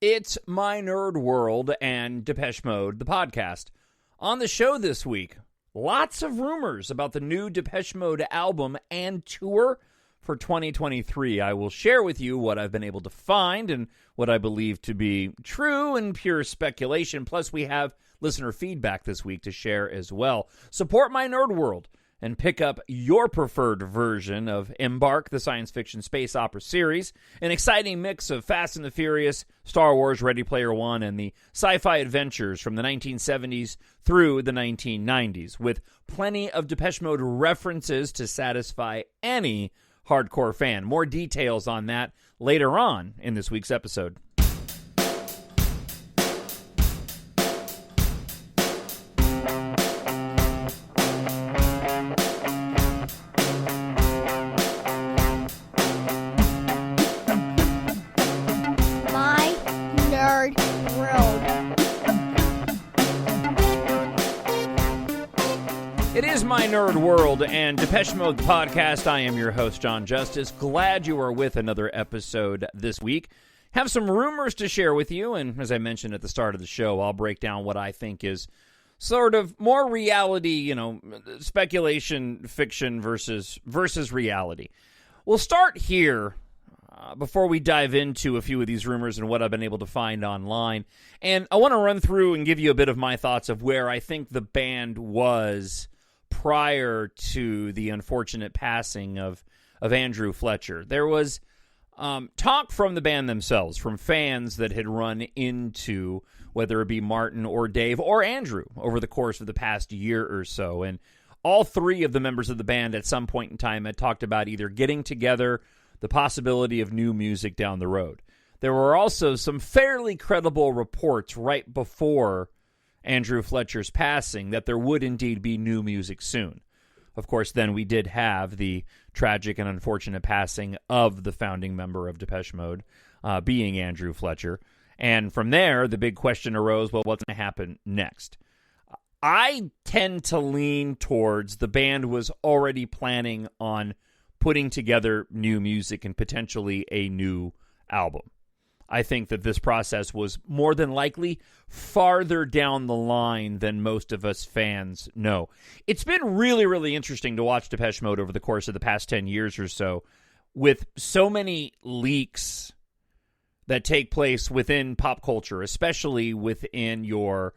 It's My Nerd World and Depeche Mode, the podcast. On the show this week, lots of rumors about the new Depeche Mode album and tour for 2023. I will share with you what I've been able to find and what I believe to be true and pure speculation. Plus, we have listener feedback this week to share as well. Support My Nerd World and pick up your preferred version of EMBARK, the science fiction space opera series, an exciting mix of Fast and the Furious, Star Wars, Ready Player One, and the sci-fi adventures from the 1970s through the 1990s, with plenty of Depeche Mode references to satisfy any hardcore fan. More details on that later on in this week's episode. It is My Nerd World and Depeche Mode, the podcast. I am your host, Jon Justice. Glad you are with another episode this week. Have some rumors to share with you, and as I mentioned at the start of the show, I'll break down what I think is sort of more reality, speculation, fiction versus reality. We'll start here before we dive into a few of these rumors and what I've been able to find online. And I want to run through and give you a bit of my thoughts of where I think the band was prior to the unfortunate passing of Andrew Fletcher. There was talk from the band themselves, from fans that had run into, whether it be Martin or Dave or Andrew, over the course of the past year or so. And all three of the members of the band at some point in time had talked about either getting together, the possibility of new music down the road. There were also some fairly credible reports right before Andrew Fletcher's passing that there would indeed be new music soon. Of course, then we did have the tragic and unfortunate passing of the founding member of Depeche Mode, being Andrew Fletcher. And from there, the big question arose, well, what's going to happen next? I tend to lean towards the band was already planning on putting together new music and potentially a new album. I think that this process was more than likely farther down the line than most of us fans know. It's been really, really interesting to watch Depeche Mode over the course of the past 10 years or so, with so many leaks that take place within pop culture, especially within your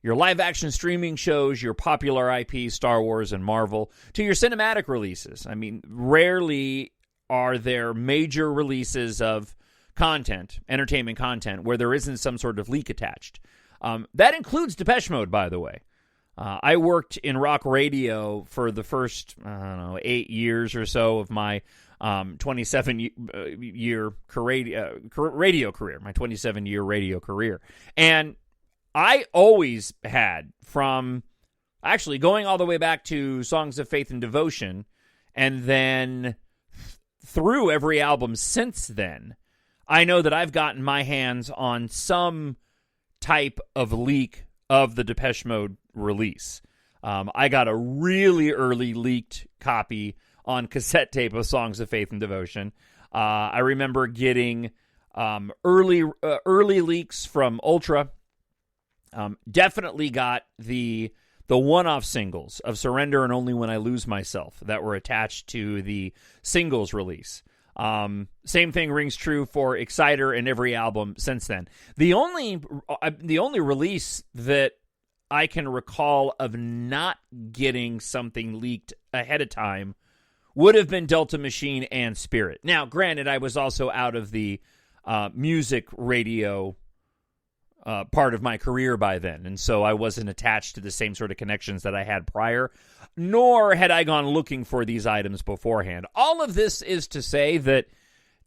live-action streaming shows, your popular IP, Star Wars and Marvel, to your cinematic releases. I mean, rarely are there major releases of content, entertainment content, where there isn't some sort of leak attached. That includes Depeche Mode, by the way. I worked in rock radio for the first, 8 years or so of my 27-year radio career, my 27-year radio career. And I always had, from actually going all the way back to Songs of Faith and Devotion, and then through every album since then, I know that I've gotten my hands on some type of leak of the Depeche Mode release. I got a really early leaked copy on cassette tape of Songs of Faith and Devotion. I remember getting early leaks from Ultra. Definitely got the one-off singles of Surrender and Only When I Lose Myself that were attached to the singles release. Same thing rings true for Exciter and every album since then. The only release that I can recall of not getting something leaked ahead of time would have been Delta Machine and Spirit. Now, granted, I was also out of the music radio part of my career by then, and so I wasn't attached to the same sort of connections that I had prior, nor had I gone looking for these items beforehand. All of this is to say that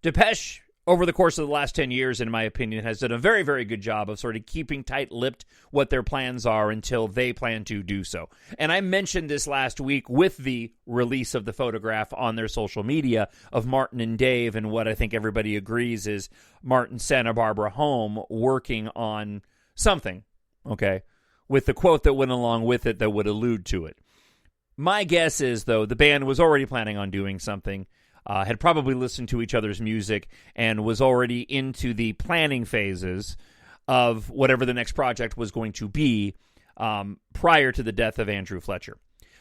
Depeche, over the course of the last 10 years, in my opinion, has done a very, very good job of sort of keeping tight-lipped what their plans are until they plan to do so. And I mentioned this last week with the release of the photograph on their social media of Martin and Dave, and what I think everybody agrees is Martin's Santa Barbara home working on something, okay, with the quote that went along with it that would allude to it. My guess is, though, the band was already planning on doing something. had probably listened to each other's music and was already into the planning phases of whatever the next project was going to be prior to the death of Andrew Fletcher.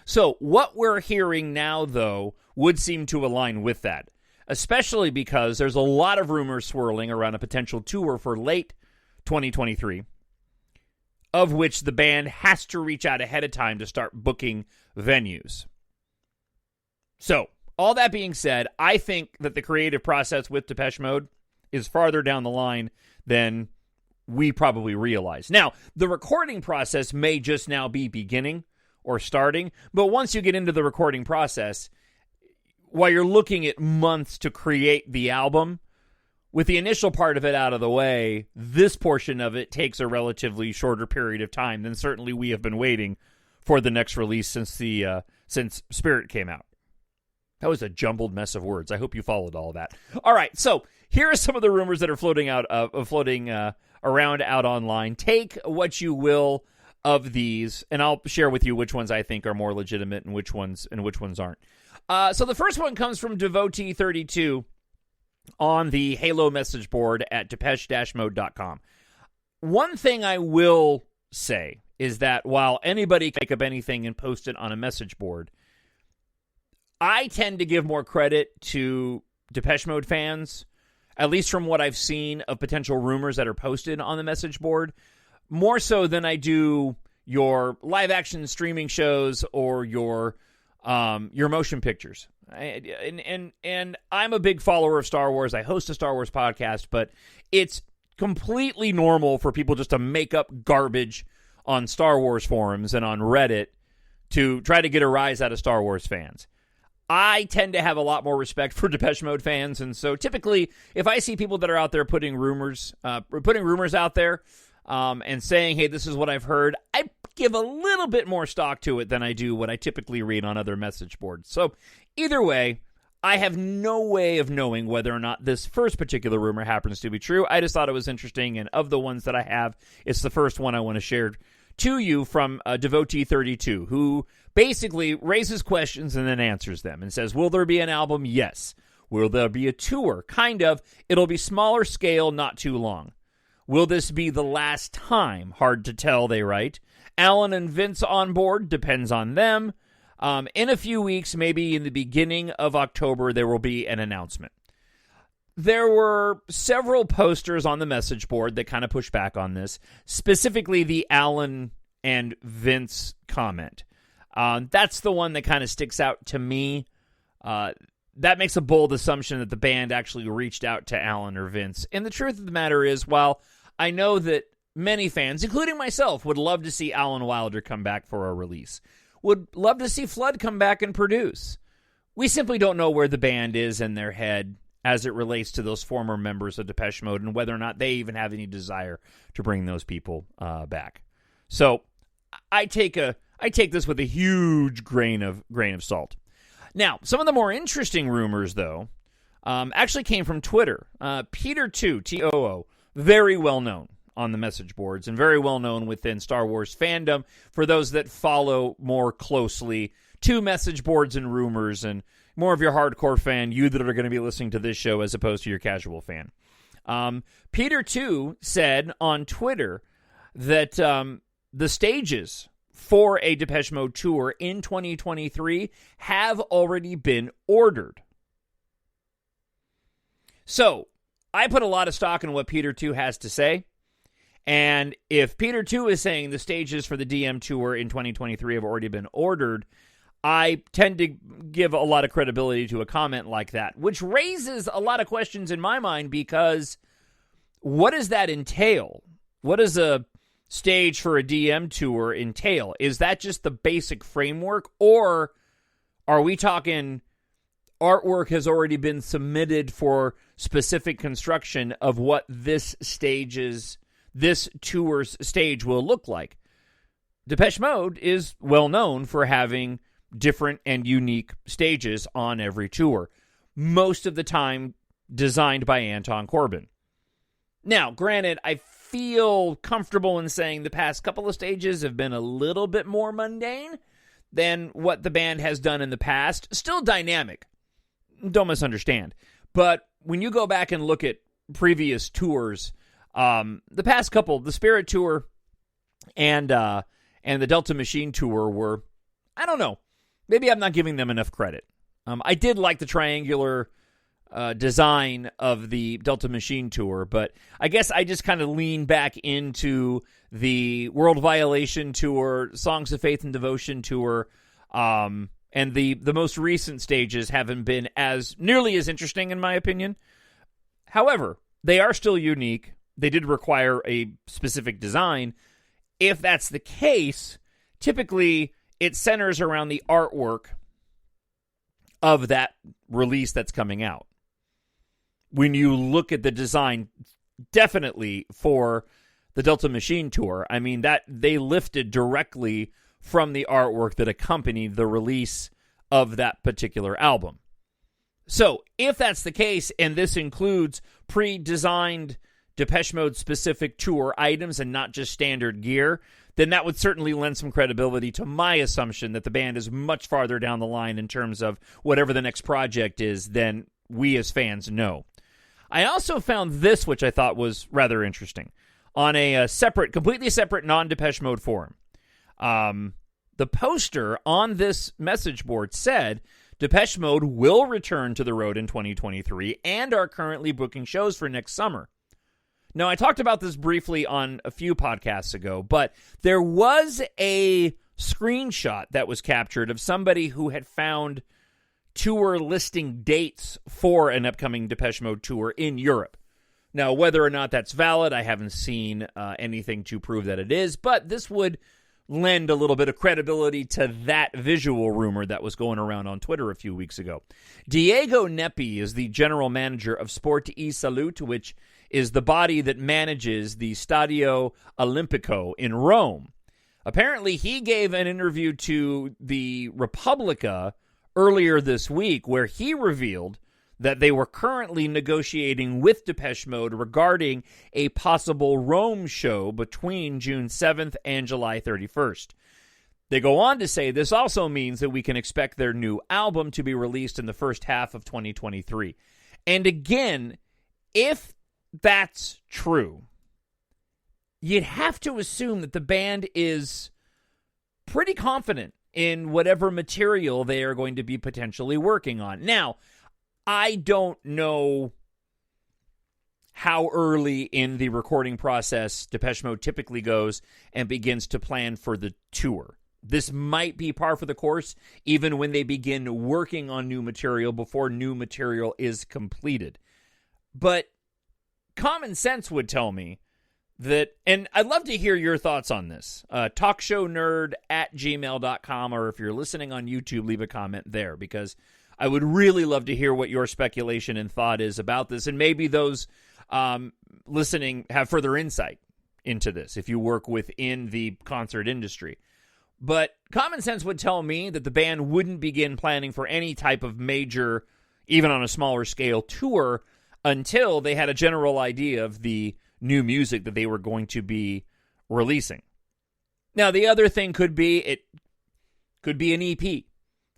So what we're hearing now, though, would seem to align with that, especially because there's a lot of rumors swirling around a potential tour for late 2023, of which the band has to reach out ahead of time to start booking venues. So, all that being said, I think that the creative process with Depeche Mode is farther down the line than we probably realize. Now, the recording process may just now be beginning or starting, but once you get into the recording process, while you're looking at months to create the album, with the initial part of it out of the way, this portion of it takes a relatively shorter period of time than certainly we have been waiting for the next release since Spirit came out. That was a jumbled mess of words. I hope you followed all of that. All right, so here are some of the rumors that are floating around out online. Take what you will of these, and I'll share with you which ones I think are more legitimate and which ones aren't. So the first one comes from Devotee32 on the Halo message board at depeche-mode.com. One thing I will say is that while anybody can make up anything and post it on a message board, I tend to give more credit to Depeche Mode fans, at least from what I've seen of potential rumors that are posted on the message board, more so than I do your live-action streaming shows or your motion pictures. And I'm a big follower of Star Wars. I host a Star Wars podcast, but it's completely normal for people just to make up garbage on Star Wars forums and on Reddit to try to get a rise out of Star Wars fans. I tend to have a lot more respect for Depeche Mode fans, and so typically, if I see people that are out there putting rumors out there and saying, "Hey, this is what I've heard," I give a little bit more stock to it than I do what I typically read on other message boards. So, either way, I have no way of knowing whether or not this first particular rumor happens to be true. I just thought it was interesting, and of the ones that I have, it's the first one I want to share to you from Devotee32, who basically raises questions and then answers them and says, will there be an album? Yes. Will there be a tour? Kind of. It'll be smaller scale, not too long. Will this be the last time? Hard to tell, they write. Alan and Vince on board? Depends on them. In a few weeks, maybe in the beginning of October, there will be an announcement. There were several posters on the message board that kind of push back on this, specifically the Alan and Vince comment. That's the one that kind of sticks out to me. That makes a bold assumption that the band actually reached out to Alan or Vince. And the truth of the matter is, while I know that many fans, including myself, would love to see Alan Wilder come back for a release, would love to see Flood come back and produce, we simply don't know where the band is in their head as it relates to those former members of Depeche Mode and whether or not they even have any desire to bring those people back. So I take this with a huge grain of salt. Now, some of the more interesting rumors, though, actually came from Twitter. Peter2, T-O-O, very well known on the message boards and very well known within Star Wars fandom for those that follow more closely to message boards and rumors, and more of your hardcore fan, you that are going to be listening to this show as opposed to your casual fan. Peter2 said on Twitter that the stages for a Depeche Mode tour in 2023 have already been ordered. So, I put a lot of stock in what Peter 2 has to say, and if Peter 2 is saying the stages for the DM tour in 2023 have already been ordered, I tend to give a lot of credibility to a comment like that, which raises a lot of questions in my mind, because what does that entail? What does a stage for a DM tour entail? Is that just the basic framework, or are we talking artwork has already been submitted for specific construction of what this tour's stage will look like? Depeche Mode is well known for having different and unique stages on every tour, most of the time designed by Anton Corbijn. Now, granted, I feel comfortable in saying the past couple of stages have been a little bit more mundane than what the band has done in the past. Still dynamic. don't misunderstand. But when you go back and look at previous tours, the past couple, the Spirit Tour and the Delta Machine Tour were, I don't know, maybe I'm not giving them enough credit. I did like the triangular design of the Delta Machine Tour, but I guess I just kind of lean back into the World Violation Tour, Songs of Faith and Devotion Tour, and the most recent stages haven't been nearly as interesting in my opinion. However, they are still unique. They did require a specific design. If that's the case, typically it centers around the artwork of that release that's coming out. When you look at the design, definitely for the Delta Machine Tour, I mean, that they lifted directly from the artwork that accompanied the release of that particular album. So, if that's the case, and this includes pre-designed Depeche Mode specific tour items and not just standard gear, then that would certainly lend some credibility to my assumption that the band is much farther down the line in terms of whatever the next project is than we as fans know. I also found this, which I thought was rather interesting, on a completely separate non-Depeche Mode forum. The poster on this message board said, Depeche Mode will return to the road in 2023 and are currently booking shows for next summer. Now, I talked about this briefly on a few podcasts ago, but there was a screenshot that was captured of somebody who had found tour listing dates for an upcoming Depeche Mode tour in Europe. Now, whether or not that's valid, I haven't seen anything to prove that it is, but this would lend a little bit of credibility to that visual rumor that was going around on Twitter a few weeks ago. Diego Neppi is the general manager of Sport e Salute, which is the body that manages the Stadio Olimpico in Rome. Apparently, he gave an interview to the Repubblica earlier this week where he revealed that they were currently negotiating with Depeche Mode regarding a possible Rome show between June 7th and July 31st. They go on to say this also means that we can expect their new album to be released in the first half of 2023. And again, if that's true, you'd have to assume that the band is pretty confident in whatever material they are going to be potentially working on. Now, I don't know how early in the recording process Depeche Mode typically goes and begins to plan for the tour. This might be par for the course, even when they begin working on new material before new material is completed. But common sense would tell me that, and I'd love to hear your thoughts on this. TalkShowNerd@gmail.com, or if you're listening on YouTube, leave a comment there, because I would really love to hear what your speculation and thought is about this, and maybe those listening have further insight into this if you work within the concert industry. But common sense would tell me that the band wouldn't begin planning for any type of major, even on a smaller scale, tour until they had a general idea of the new music that they were going to be releasing. Now, the other thing could be it could be an EP,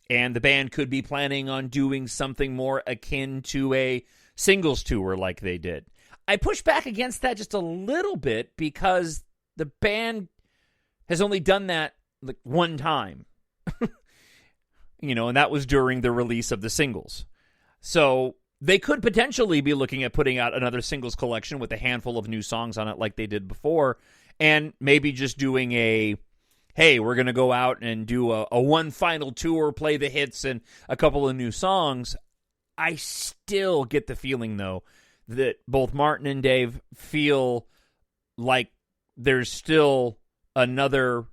and the band could be planning on doing something more akin to a singles tour like they did. I push back against that just a little bit because the band has only done that like one time. And that was during the release of the singles. So they could potentially be looking at putting out another singles collection with a handful of new songs on it like they did before, and maybe just doing hey, we're going to go out and do a one final tour, play the hits and a couple of new songs. I still get the feeling, though, that both Martin and Dave feel like there's still another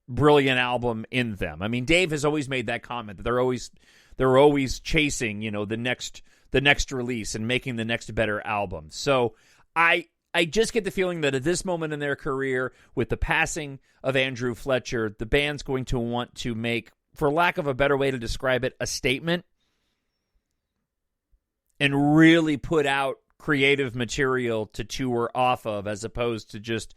brilliant album in them. I mean, Dave has always made that comment that they're always chasing, the next release and making the next better album. So I just get the feeling that at this moment in their career, with the passing of Andrew Fletcher, the band's going to want to make, for lack of a better way to describe it, a statement and really put out creative material to tour off of, as opposed to just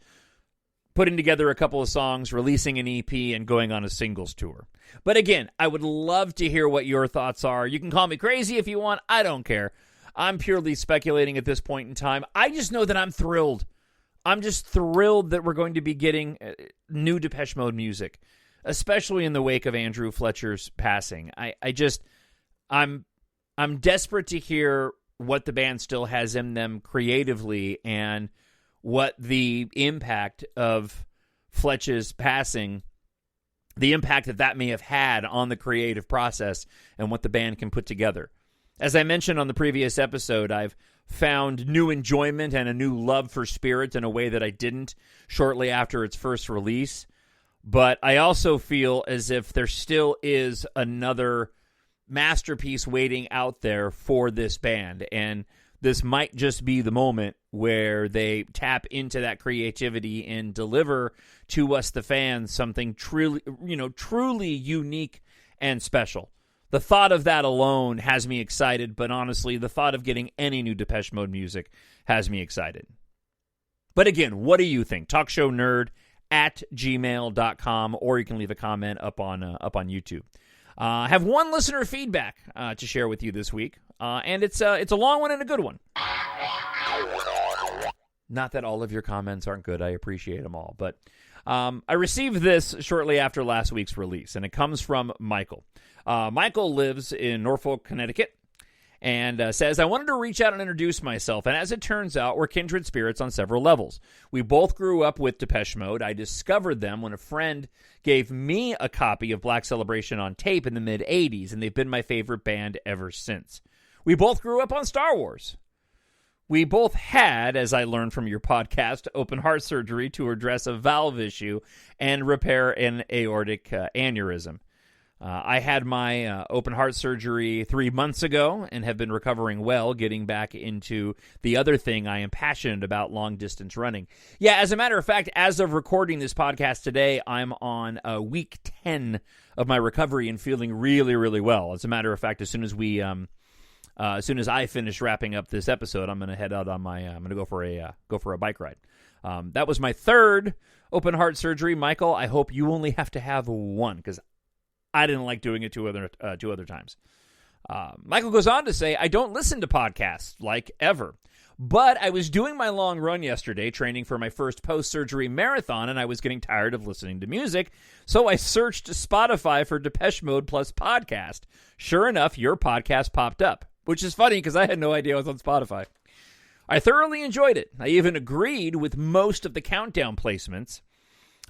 putting together a couple of songs, releasing an EP, and going on a singles tour. But again, I would love to hear what your thoughts are. You can call me crazy if you want. I don't care. I'm purely speculating at this point in time. I just know that I'm thrilled. I'm just thrilled that we're going to be getting new Depeche Mode music, especially in the wake of Andrew Fletcher's passing. I'm desperate to hear what the band still has in them creatively and what the impact of Fletcher's passing, the impact that may have had on the creative process and what the band can put together. As I mentioned on the previous episode, I've found new enjoyment and a new love for Spirit in a way that I didn't shortly after its first release. But I also feel as if there still is another masterpiece waiting out there for this band, and this might just be the moment where they tap into that creativity and deliver to us, the fans, something truly unique and special. The thought of that alone has me excited, but honestly, the thought of getting any new Depeche Mode music has me excited. But again, what do you think? TalkShowNerd at gmail.com, or you can leave a comment up on YouTube. I have one listener feedback to share with you this week, and it's a long one and a good one. Not that all of your comments aren't good. I appreciate them all. But I received this shortly after last week's release, and it comes from Michael. Michael lives in Norfolk, Connecticut, and says, I wanted to reach out and introduce myself, and as it turns out, we're kindred spirits on several levels. We both grew up with Depeche Mode. I discovered them when a friend gave me a copy of Black Celebration on tape in the mid-'80s, and they've been my favorite band ever since. We both grew up on Star Wars. We both had, as I learned from your podcast, open heart surgery to address a valve issue and repair an aortic aneurysm. I had my open heart surgery 3 months ago and have been recovering well, getting back into the other thing I am passionate about, long-distance running. Yeah, as a matter of fact, as of recording this podcast today, I'm on week 10 of my recovery and feeling really, really well. As a matter of fact, as soon as I finish wrapping up this episode, I'm going to head out on I'm going to go for a bike ride. That was my third open heart surgery. Michael, I hope you only have to have one, because I didn't like doing it two other times. Michael goes on to say, I don't listen to podcasts, like, ever. But I was doing my long run yesterday, training for my first post-surgery marathon, and I was getting tired of listening to music, so I searched Spotify for Depeche Mode plus podcast. Sure enough, your podcast popped up, which is funny because I had no idea I was on Spotify. I thoroughly enjoyed it. I even agreed with most of the countdown placements,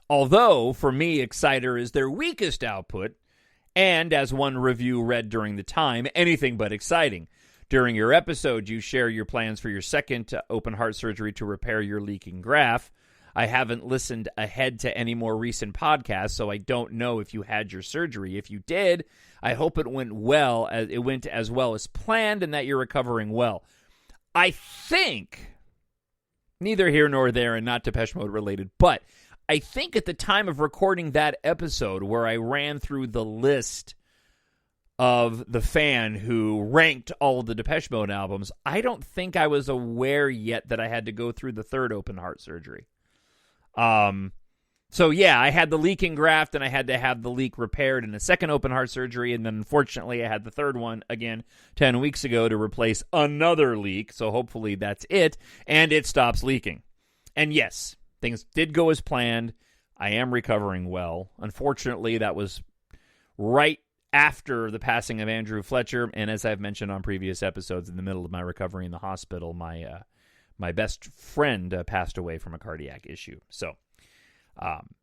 although, for me, Exciter is their weakest output, and, as one review read during the time, anything but exciting. During your episode, you share your plans for your second open heart surgery to repair your leaking graft. I haven't listened ahead to any more recent podcasts, so I don't know if you had your surgery. If you did, I hope it went well. It went as well as planned, and that you're recovering well. I think, neither here nor there, and not Depeche Mode related, but I think at the time of recording that episode where I ran through the list of the fan who ranked all of the Depeche Mode albums, I don't think I was aware yet that I had to go through the third open heart surgery. So yeah, I had the leaking graft and I had to have the leak repaired in a second open heart surgery, and then unfortunately I had the third one again 10 weeks ago to replace another leak, so hopefully that's it, and it stops leaking. And yes, things did go as planned. I am recovering well. Unfortunately, that was right after the passing of Andrew Fletcher, and as I've mentioned on previous episodes, in the middle of my recovery in the hospital, my best friend passed away from a cardiac issue. So,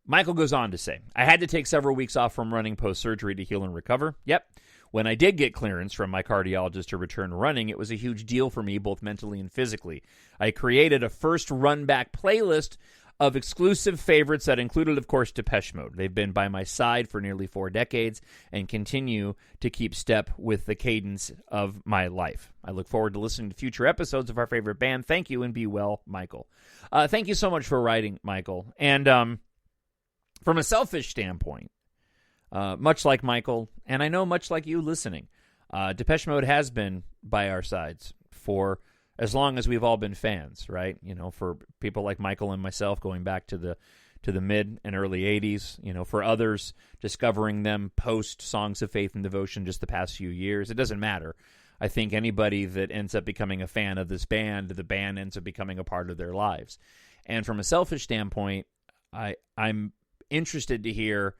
Michael goes on to say, I had to take several weeks off from running post-surgery to heal and recover. Yep. When I did get clearance from my cardiologist to return running, it was a huge deal for me, both mentally and physically. I created a first run-back playlist of exclusive favorites that included, of course, Depeche Mode. They've been by my side for nearly 4 decades and continue to keep step with the cadence of my life. I look forward to listening to future episodes of our favorite band. Thank you, and be well, Michael. Thank you so much for writing, Michael. And from a selfish standpoint, much like Michael, and I know much like you listening, Depeche Mode has been by our sides for as long as we've all been fans, right? You know, for people like Michael and myself going back to the to the mid and early 80s. For others, discovering them post Songs of Faith and Devotion just the past few years. It doesn't matter. I think anybody that ends up becoming a fan of this band, the band ends up becoming a part of their lives. And from a selfish standpoint, I'm interested to hear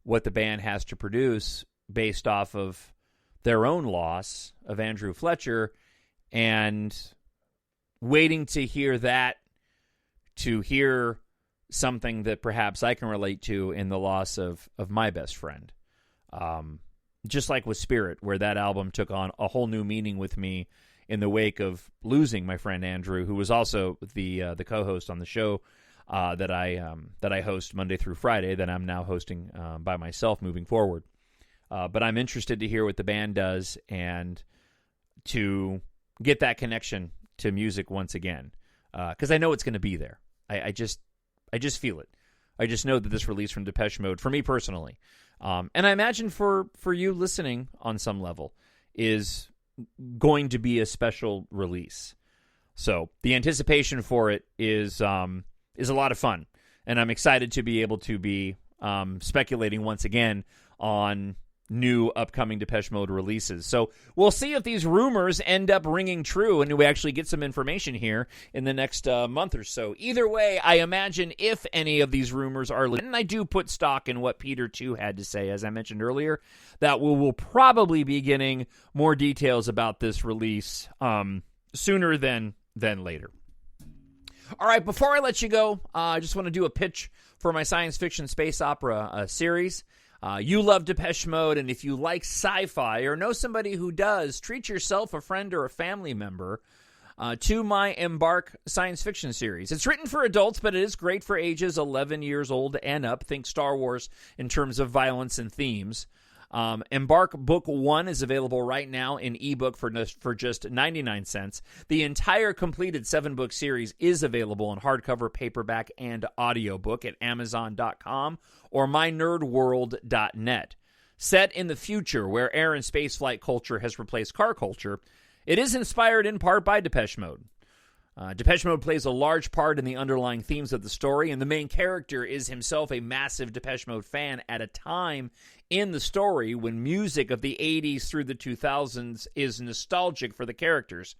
what the band has to produce based off of their own loss of Andrew Fletcher, and waiting to hear that, to hear something that perhaps I can relate to in the loss of my best friend. Just like with Spirit, where that album took on a whole new meaning with me in the wake of losing my friend Andrew, who was also the co-host on the show that I host Monday through Friday, that I'm now hosting by myself moving forward. But I'm interested to hear what the band does and to get that connection to music once again, because I know it's going to be there. I just feel it. I just know that this release from Depeche Mode, for me personally, and I imagine for you listening on some level, is going to be a special release. So the anticipation for it is a lot of fun, and I'm excited to be able to be speculating once again on new upcoming Depeche Mode releases. So we'll see if these rumors end up ringing true and we actually get some information here in the next month or so. Either way, I imagine if any of these rumors are legit, and I do put stock in what Peter too had to say, as I mentioned earlier, that we will probably be getting more details about this release sooner than later. All right, before I let you go, I just want to do a pitch for my science fiction space opera series. You love Depeche Mode, and if you like sci-fi or know somebody who does, treat yourself, a friend, or a family member to my EMBARK science fiction series. It's written for adults, but it is great for ages 11 years old and up. Think Star Wars in terms of violence and themes. EMBARK Book 1 is available right now in ebook for just 99 cents. The entire completed 7-book series is available in hardcover, paperback, and audiobook at Amazon.com or mynerdworld.net. Set in the future where air and spaceflight culture has replaced car culture, it is inspired in part by Depeche Mode. Depeche Mode plays a large part in the underlying themes of the story, and the main character is himself a massive Depeche Mode fan at a time in the story when music of the 80s through the 2000s is nostalgic for the characters.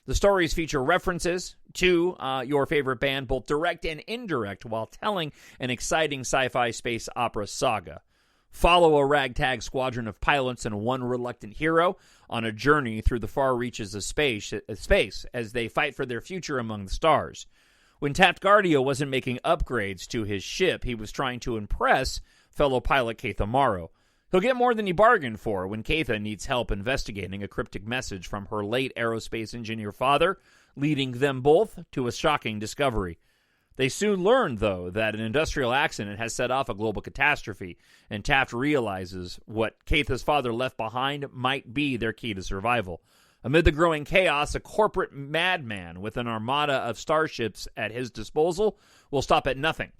The stories feature references to your favorite band, both direct and indirect, while telling an exciting sci-fi space opera saga. Follow a ragtag squadron of pilots and one reluctant hero on a journey through the far reaches of space as they fight for their future among the stars. When Tapgardio wasn't making upgrades to his ship, he was trying to impress fellow pilot Keitha Morrow. He'll get more than he bargained for when Keitha needs help investigating a cryptic message from her late aerospace engineer father, leading them both to a shocking discovery. They soon learn, though, that an industrial accident has set off a global catastrophe, and Taft realizes what Keitha's father left behind might be their key to survival. Amid the growing chaos, a corporate madman with an armada of starships at his disposal will stop at nothing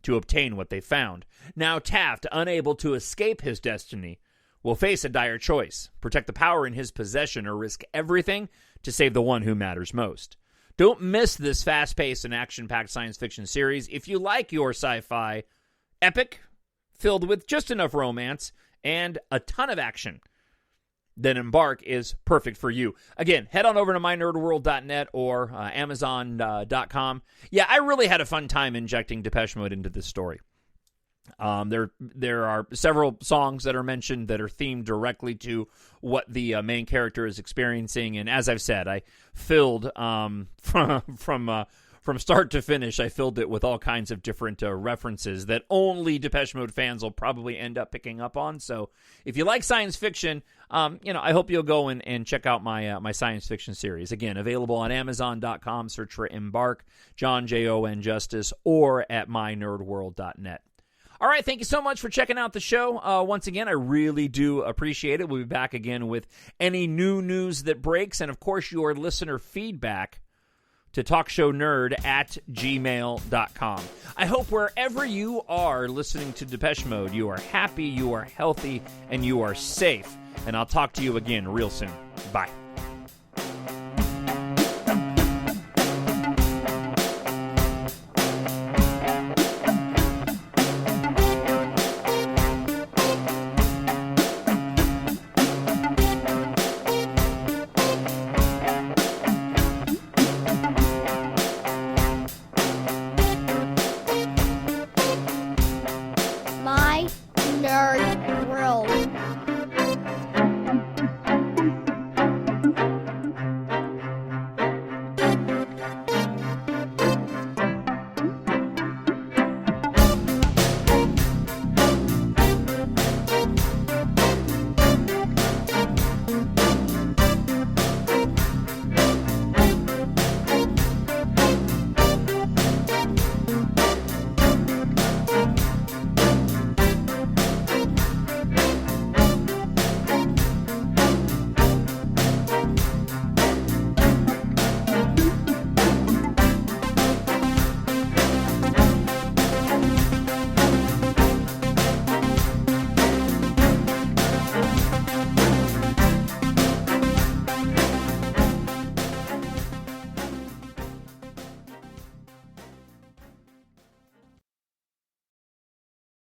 to obtain what they found. Now Taft, unable to escape his destiny, will face a dire choice: protect the power in his possession or risk everything to save the one who matters most. Don't miss this fast-paced and action-packed science fiction series if you like your sci-fi epic, filled with just enough romance and a ton of action. Then EMBARK is perfect for you. Again, head on over to mynerdworld.net or Amazon.com. Yeah, I really had a fun time injecting Depeche Mode into this story. There are several songs that are mentioned that are themed directly to what the main character is experiencing, and as I've said, I filled from start to finish, I filled it with all kinds of different references that only Depeche Mode fans will probably end up picking up on. So if you like science fiction, I hope you'll go and check out my science fiction series. Again, available on Amazon.com. Search for EMBARK, Jon Justice, or at mynerdworld.net. All right, thank you so much for checking out the show. Once again, I really do appreciate it. We'll be back again with any new news that breaks, and of course, your listener feedback to TalkShowNerd at gmail.com. I hope wherever you are listening to Depeche Mode, you are happy, you are healthy, and you are safe. And I'll talk to you again real soon. Bye.